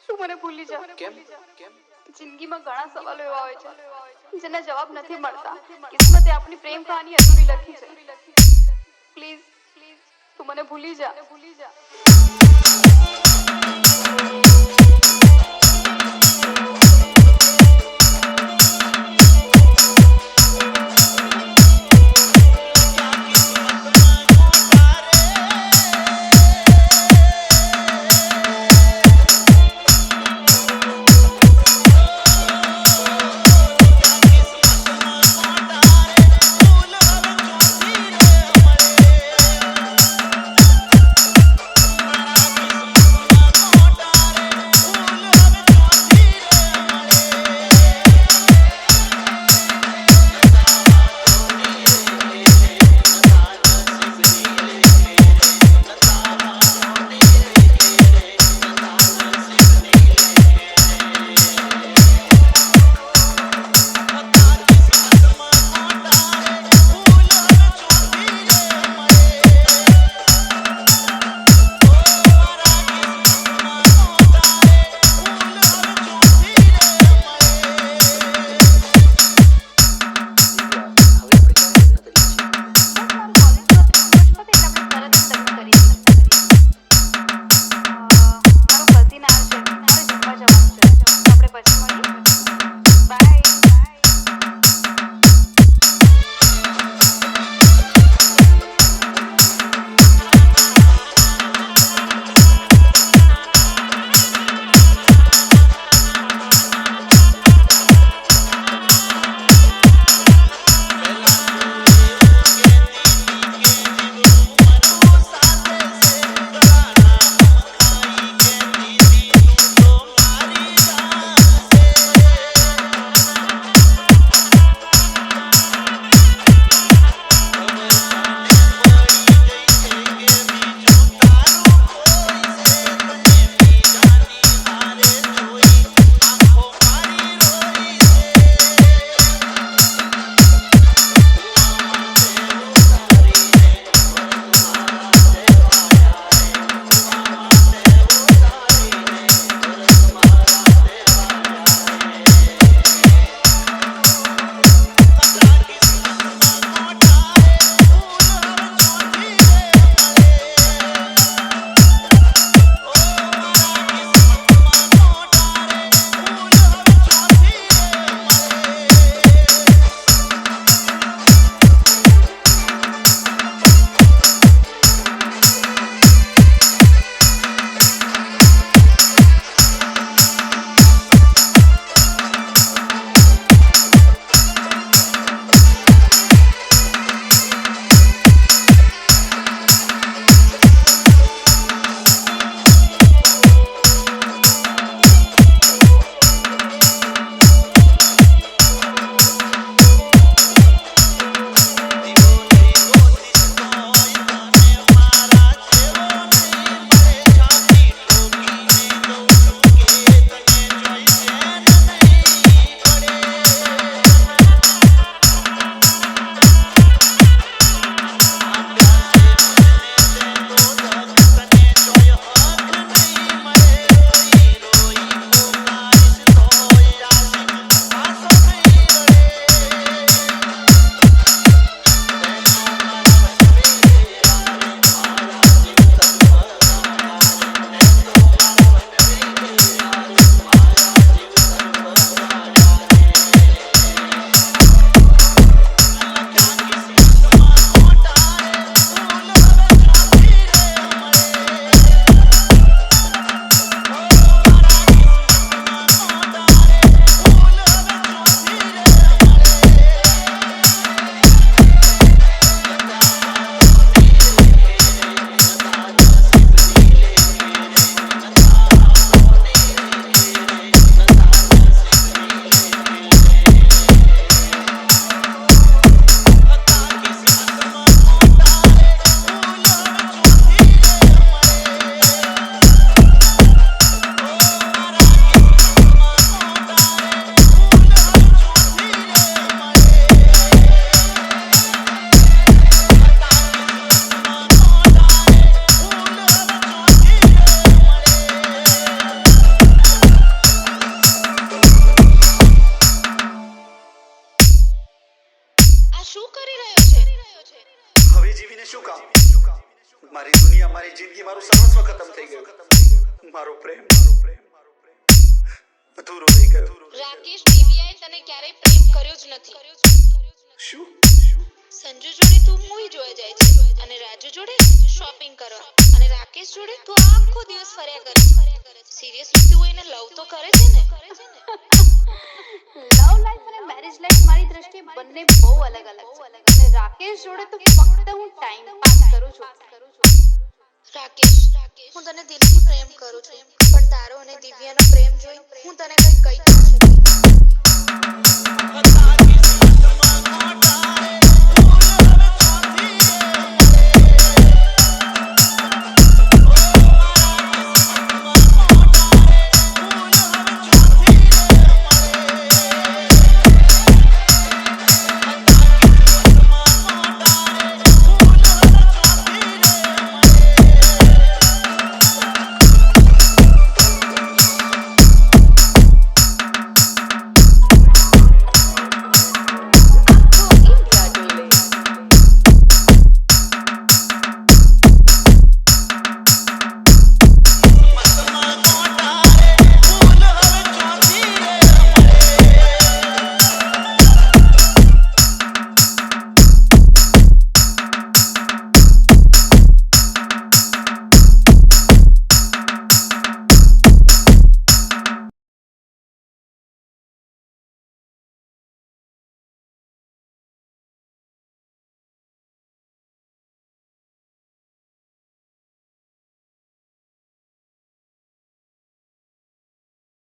તું મને ભૂલી જા. કેમ કેમ જિંદગીમાં ઘણા સવાલો એવા હોય છે જેના જવાબ નથી મળતા. કિસ્મતે આપણી પ્રેમ કહાની અધૂરી લખી છે. પ્લીઝ તું મને ભૂલી જા. શું કરી રહ્યો છે? હવે જીવીને શું કામ? મારી દુનિયા, મારી જિંદગી, મારું સર્વસ્વ ખતમ થઈ ગયું. મારો પ્રેમ અધૂરો રહી ગયો. રાકેશ, દિવ્યાએ તને ક્યારેય પ્રેમ કર્યો જ નથી. શું? સંજુ જોડે તું મૂવી જોવા જાય છે અને રાજુ જોડે શોપિંગ કરવા, અને રાકેશ જોડે તું આખો દિવસ ફર્યા કરે છે. સિરિયસલી તું એને લવ તો કરે છે ને? લવ લાઈફ અને મેરેજ લાઈફ મારી દ્રષ્ટિએ બંને બહુ અલગ અલગ છે. અને રાકેશ જોડે તો ફક્ત હું ટાઈમ પાસ કરું છું. રાકેશ, હું તને દિલથી પ્રેમ કરું છું, પણ તારો અને દિવ્યા